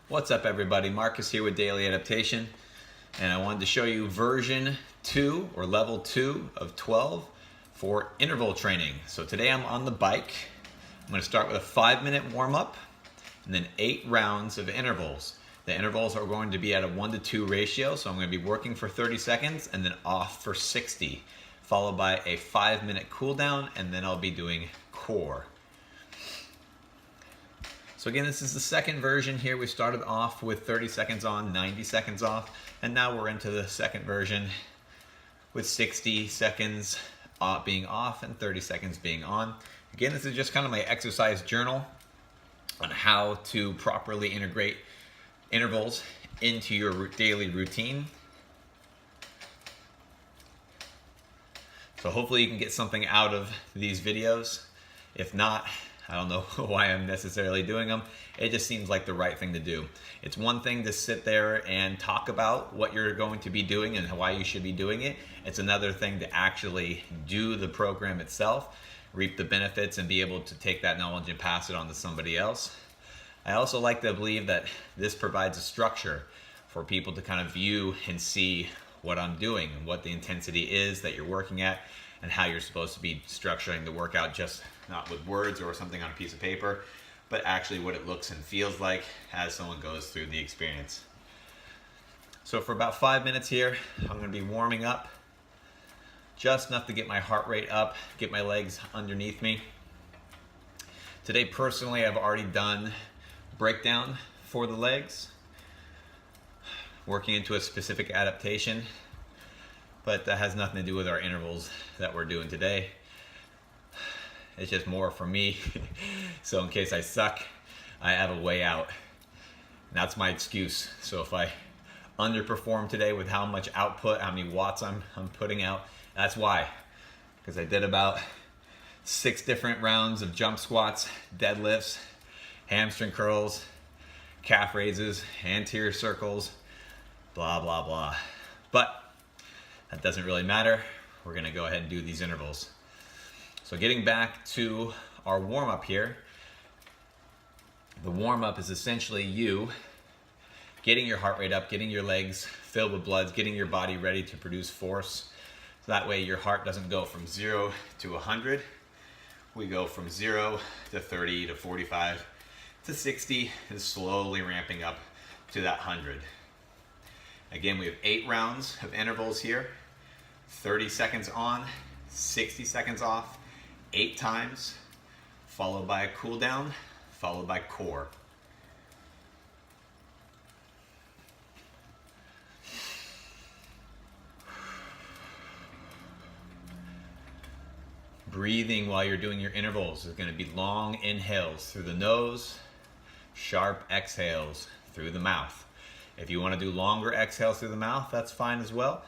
What's up everybody, Marcus here with Daily Adaptation, and I wanted to show you version 2 or level 2 of 12 for interval training. So today I'm on the bike. I'm going to start with a 5-minute warm-up and then 8 rounds of intervals. The intervals are going to be at a 1-to-2 ratio, so I'm going to be working for 30 seconds and then off for 60, followed by a 5-minute cool down, and then I'll be doing core. So again, this is the second version here. We started off with 30 seconds on, 90 seconds off, and now we're into the second version with 60 seconds being off and 30 seconds being on. Again, this is just kind of my exercise journal on how to properly integrate intervals into your daily routine. So hopefully you can get something out of these videos. If not, I don't know why I'm necessarily doing them. It just seems like the right thing to do. It's one thing to sit there and talk about what you're going to be doing and why you should be doing it. It's another thing to actually do the program itself, reap the benefits, and be able to take that knowledge and pass it on to somebody else. I also like to believe that this provides a structure for people to kind of view and see what I'm doing, what the intensity is that you're working at, and how you're supposed to be structuring the workout, just not with words or something on a piece of paper, but actually what it looks and feels like as someone goes through the experience. So for about 5 minutes here, I'm going to be warming up just enough to get my heart rate up, get my legs underneath me. Today personally, I've already done breakdown for the legs, working into a specific adaptation, but that has nothing to do with our intervals that we're doing today. It's just more for me. So in case I suck, I have a way out. And that's my excuse. So if I underperform today with how much output, how many watts I'm putting out, that's why. Because I did about 6 different rounds of jump squats, deadlifts, hamstring curls, calf raises, anterior circles, blah, blah, blah. But that doesn't really matter. We're gonna go ahead and do these intervals. So getting back to our warm-up here, the warm-up is essentially you getting your heart rate up, getting your legs filled with blood, getting your body ready to produce force. So that way your heart doesn't go from 0 to 100. We go from 0 to 30 to 45 to 60 and slowly ramping up to that 100. Again, we have 8 rounds of intervals here, 30 seconds on, 60 seconds off, 8 times, followed by a cool down, followed by core. Breathing while you're doing your intervals is going to be long inhales through the nose, sharp exhales through the mouth. If you want to do longer exhales through the mouth, that's fine as well.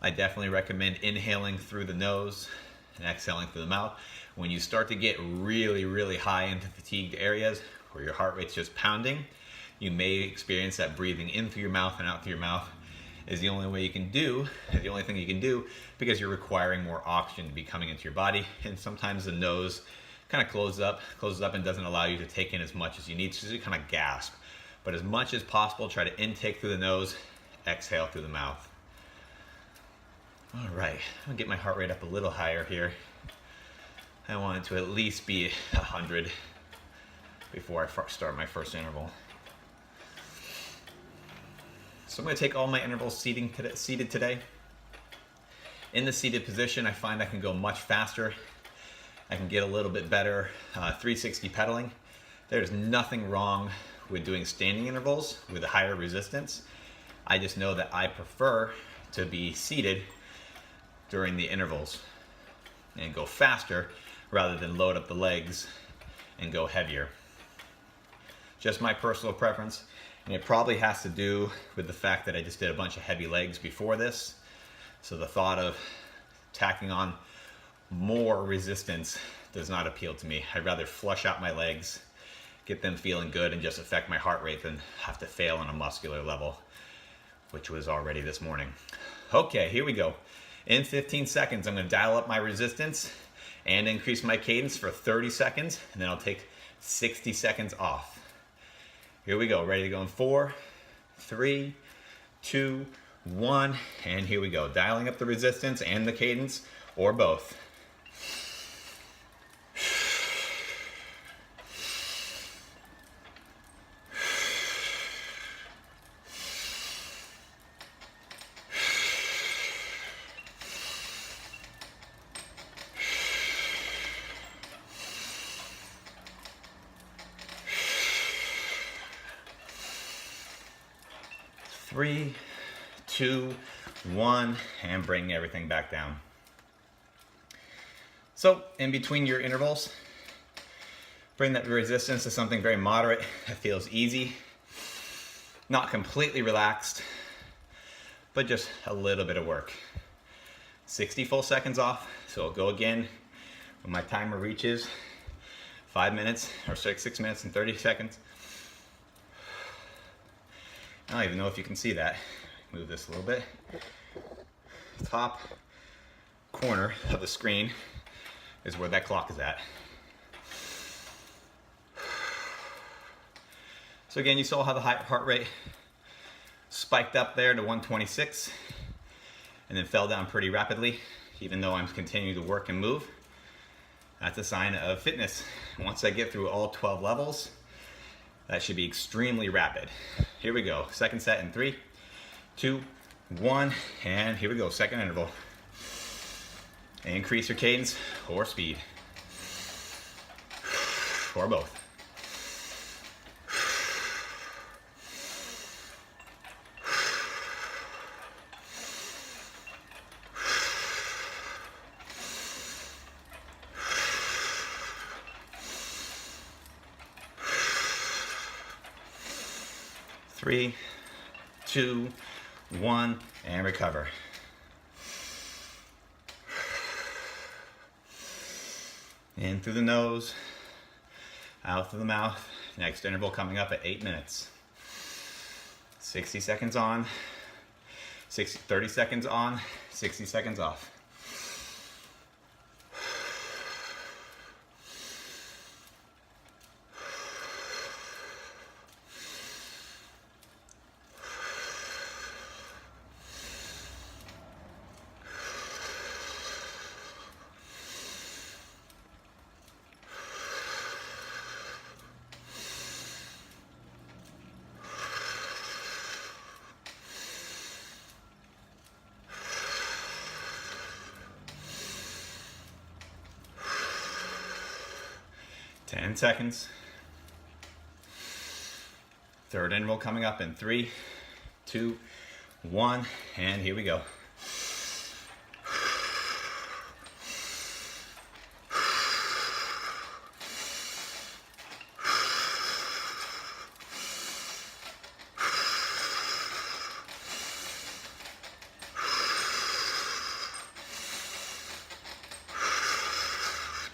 I definitely recommend inhaling through the nose and exhaling through the mouth. When you start to get really, really high into fatigued areas where your heart rate's just pounding, you may experience that breathing in through your mouth and out through your mouth is the only way you can do, the only thing you can do, because you're requiring more oxygen to be coming into your body. And sometimes the nose kind of closes up and doesn't allow you to take in as much as you need, so you kind of gasp. But as much as possible, try to intake through the nose, exhale through the mouth. All right, I'm gonna get my heart rate up a little higher here. I want it to at least be 100 before I start my first interval. So I'm gonna take all my intervals seated today. In the seated position, I find I can go much faster. I can get a little bit better 360 pedaling. There's nothing wrong with doing standing intervals with a higher resistance. I just know that I prefer to be seated during the intervals and go faster rather than load up the legs and go heavier. Just my personal preference, and it probably has to do with the fact that I just did a bunch of heavy legs before this. So the thought of tacking on more resistance does not appeal to me. I'd rather flush out my legs, get them feeling good, and just affect my heart rate than have to fail on a muscular level, which was already this morning. Okay, here we go. In 15 seconds, I'm going to dial up my resistance and increase my cadence for 30 seconds, and then I'll take 60 seconds off. Here we go, ready to go in 4, 3, 2, 1, and here we go. Dialing up the resistance and the cadence, or both. Three, 2, 1, and bring everything back down. So in between your intervals, bring that resistance to something very moderate that feels easy, not completely relaxed, but just a little bit of work. 60 full seconds off, so I'll go again when my timer reaches 5 minutes, or 6 minutes and 30 seconds. I don't even know if you can see that. Move this a little bit. Top corner of the screen is where that clock is at. So again, you saw how the heart rate spiked up there to 126 and then fell down pretty rapidly, even though I'm continuing to work and move. That's a sign of fitness. Once I get through all 12 levels, that should be extremely rapid. Here we go, second set in 3, 2, 1, and here we go, second interval. Increase your cadence or speed, or both. Three, 2, 1, and recover. In through the nose, out through the mouth. Next interval coming up at 8 minutes. 60 seconds on, 30 seconds on, 60 seconds off. Ten seconds. Third interval coming up in 3, 2, 1, and here we go.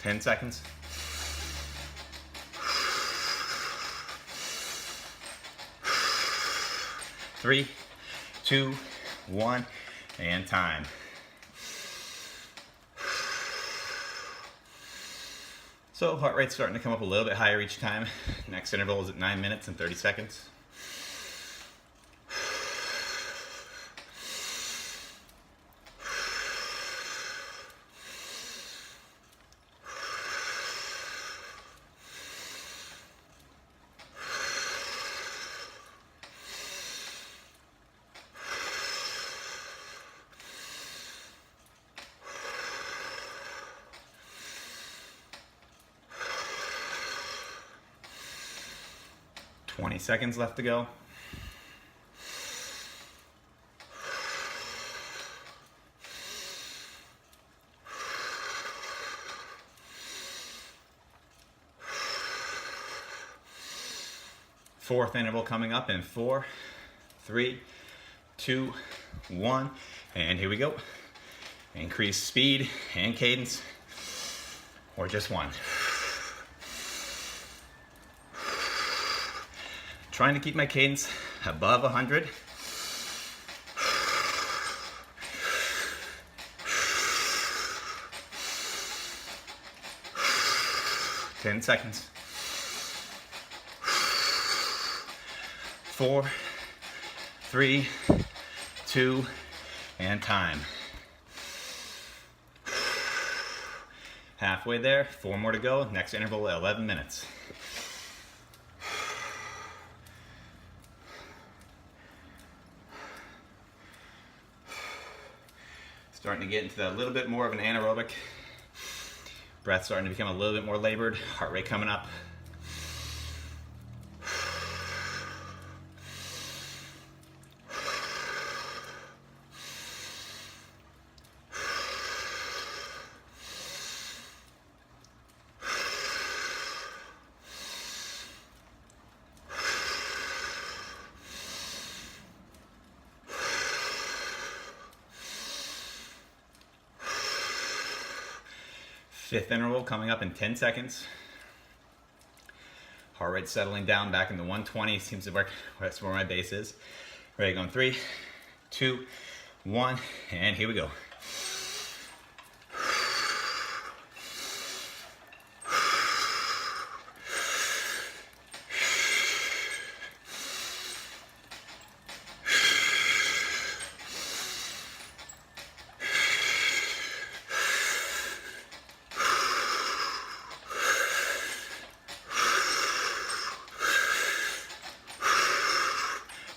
Ten seconds. 3, 2, 1, and time. So heart rate's starting to come up a little bit higher each time. Next interval is at 9 minutes and 30 seconds. Twenty seconds left to go. Fourth interval coming up in 4, 3, 2, 1, and here we go. Increase speed and cadence, or just one. Trying to keep my cadence above 100. Ten seconds. 4, 3, 2, and time. Halfway there, 4 more to go. Next interval, 11 minutes. Starting to get into that little bit more of an anaerobic. Breath starting to become a little bit more labored. Heart rate coming up. Fifth interval coming up in 10 seconds. Heart rate settling down back in the 120. Seems to work. That's where my base is. Ready, going 3, 2, 1, and here we go.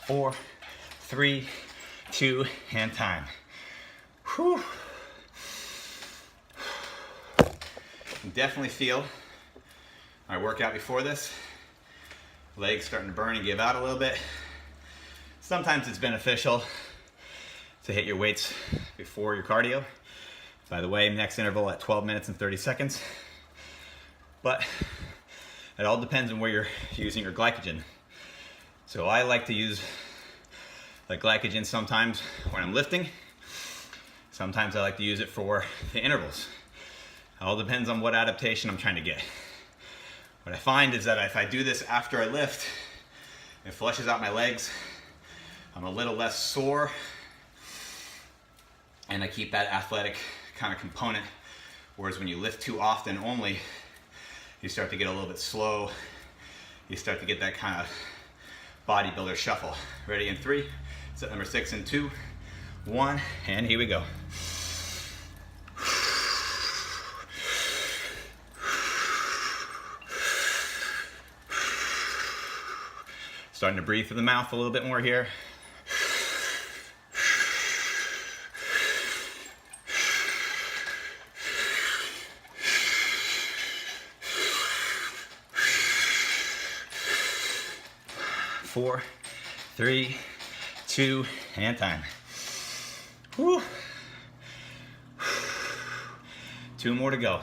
Four, 3, 2, and time. Whew. Definitely feel my workout before this. Legs starting to burn and give out a little bit. Sometimes it's beneficial to hit your weights before your cardio. By the way, next interval at 12 minutes and 30 seconds. But it all depends on where you're using your glycogen. So I like to use like glycogen sometimes when I'm lifting. Sometimes I like to use it for the intervals. It all depends on what adaptation I'm trying to get. What I find is that if I do this after I lift, it flushes out my legs. I'm a little less sore, and I keep that athletic kind of component. Whereas when you lift too often only, you start to get a little bit slow. You start to get that kind of bodybuilder shuffle. Ready in 3, set number 6 in 2, 1, and here we go. Starting to breathe through the mouth a little bit more here. Four, 3, 2, and time. Whew. 2 more to go.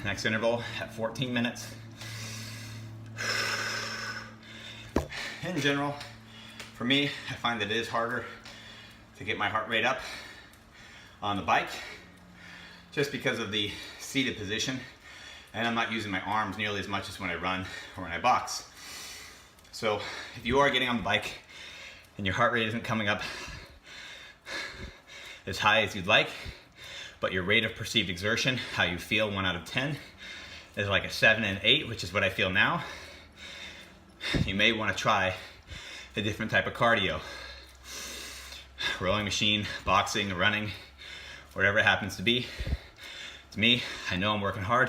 Next interval at 14 minutes. In general, for me, I find that it is harder to get my heart rate up on the bike just because of the seated position, and I'm not using my arms nearly as much as when I run or when I box. So if you are getting on the bike and your heart rate isn't coming up as high as you'd like, but your rate of perceived exertion, how you feel 1 out of 10, is like a 7 and 8, which is what I feel now, you may want to try a different type of cardio. Rowing machine, boxing, running, whatever it happens to be. To me, I know I'm working hard.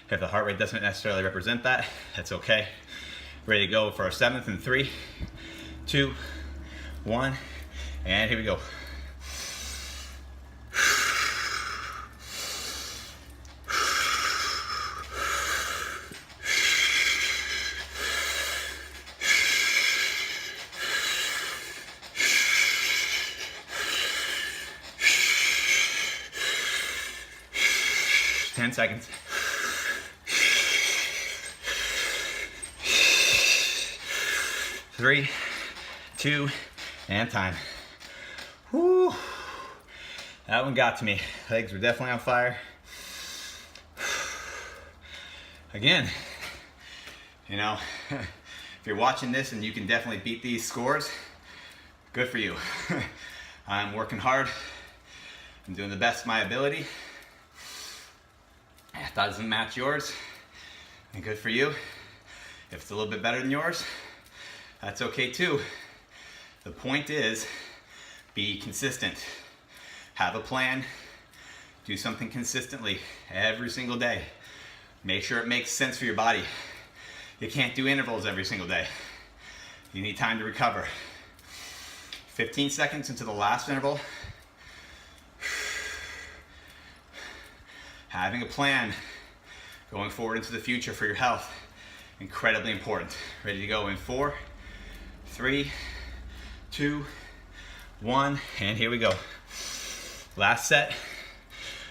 If the heart rate doesn't necessarily represent that, that's okay. Ready to go for our 7th in 3, 2, 1, and here we go. Seconds. 3, 2, and time. Whew. That one got to me. Legs were definitely on fire. Again, you know, if you're watching this and you can definitely beat these scores, good for you. I'm working hard. I'm doing the best of my ability. If that doesn't match yours, then good for you. If it's a little bit better than yours, that's okay too. The point is, be consistent. Have a plan. Do something consistently every single day. Make sure it makes sense for your body. You can't do intervals every single day. You need time to recover. 15 seconds into the last interval. Having a plan going forward into the future for your health, incredibly important. Ready to go in 4, 3, 2, 1, and here we go. Last set.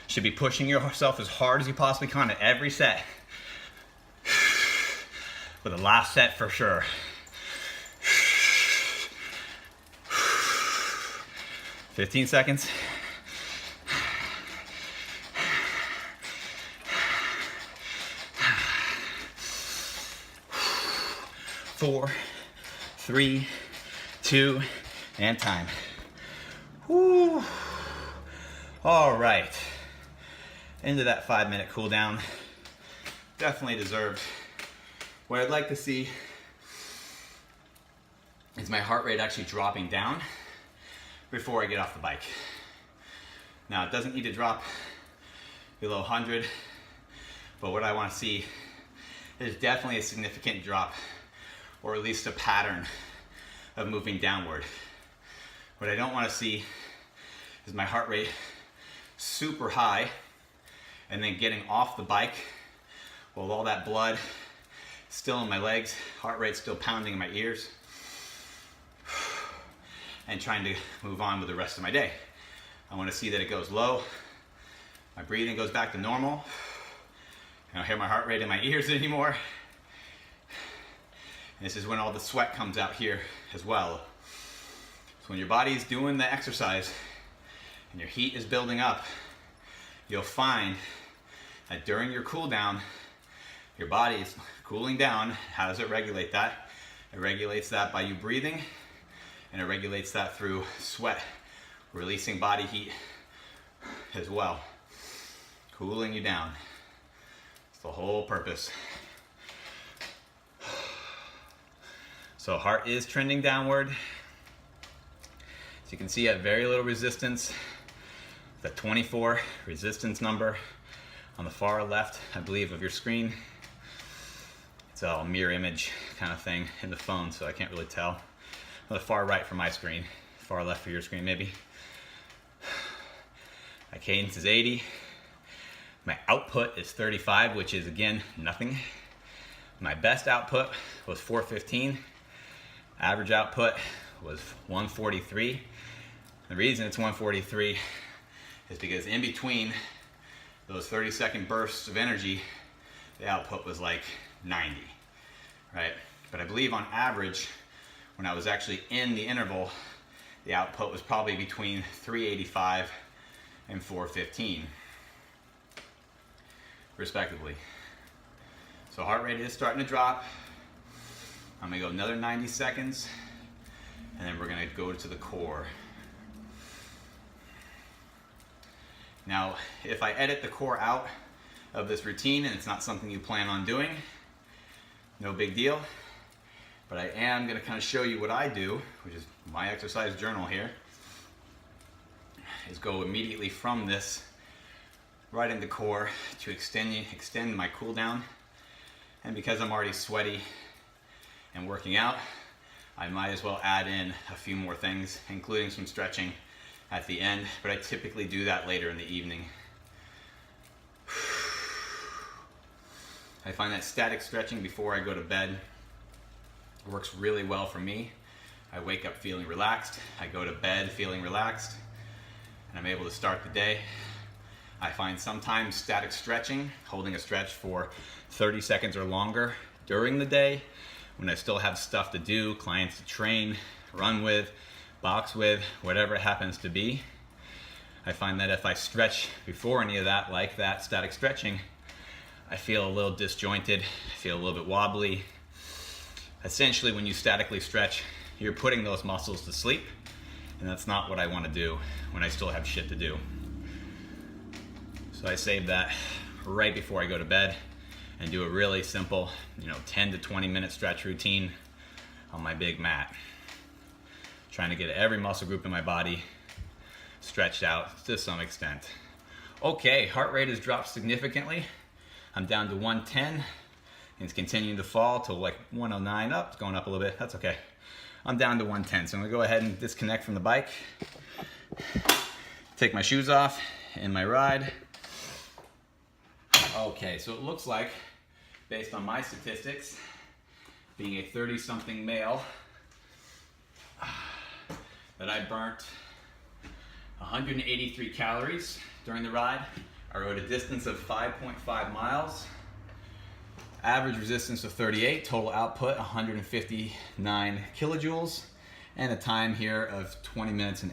Should be pushing yourself as hard as you possibly can at every set. For the last set for sure. 15 seconds. 4, 3, 2, and time. Woo. All right. Into that 5-minute cool down. Definitely deserved. What I'd like to see is my heart rate actually dropping down before I get off the bike. Now, it doesn't need to drop below 100, but what I want to see is definitely a significant drop, or at least a pattern of moving downward. What I don't want to see is my heart rate super high and then getting off the bike with all that blood still in my legs, heart rate still pounding in my ears, and trying to move on with the rest of my day. I want to see that it goes low, my breathing goes back to normal, I don't hear my heart rate in my ears anymore. And this is when all the sweat comes out here as well. So when your body is doing the exercise and your heat is building up, you'll find that during your cool down, your body is cooling down. How does it regulate that? It regulates that by you breathing, and it regulates that through sweat, releasing body heat as well, cooling you down. It's the whole purpose. So heart is trending downward. As you can see, at very little resistance, the 24 resistance number on the far left, I believe, of your screen. It's a mirror image kind of thing in the phone, so I can't really tell. On the far right for my screen, far left for your screen maybe. My cadence is 80. My output is 35, which is again nothing. My best output was 415. Average output was 143. The reason it's 143 is because in between those 30-second bursts of energy, the output was like 90, right? But I believe on average, when I was actually in the interval, the output was probably between 385 and 415, respectively. So heart rate is starting to drop. I'm gonna go another 90 seconds, and then we're gonna go to the core. Now, if I edit the core out of this routine and it's not something you plan on doing, no big deal. But I am gonna kind of show you what I do, which is my exercise journal here, is go immediately from this right into core to extend my cool down. And because I'm already sweaty and working out, I might as well add in a few more things, including some stretching at the end, but I typically do that later in the evening. I find that static stretching before I go to bed works really well for me. I wake up feeling relaxed, I go to bed feeling relaxed, and I'm able to start the day. I find sometimes static stretching, holding a stretch for 30 seconds or longer during the day, when I still have stuff to do, clients to train, run with, box with, whatever it happens to be. I find that if I stretch before any of that, like that static stretching, I feel a little disjointed, I feel a little bit wobbly. Essentially, when you statically stretch, you're putting those muscles to sleep, and that's not what I want to do when I still have shit to do. So I save that right before I go to bed. and do a really simple, 10 to 20 minute stretch routine on my big mat. Trying to get every muscle group in my body stretched out to some extent. Okay, heart rate has dropped significantly. I'm down to 110, and it's continuing to fall till like 109 up. It's going up a little bit, that's okay. I'm down to 110, so I'm gonna go ahead and disconnect from the bike, take my shoes off, and my ride. Okay, so it looks like, based on my statistics, being a 30-something male, that I burnt 183 calories during the ride. I rode a distance of 5.5 miles, average resistance of 38, total output 159 kilojoules, and a time here of 20 minutes and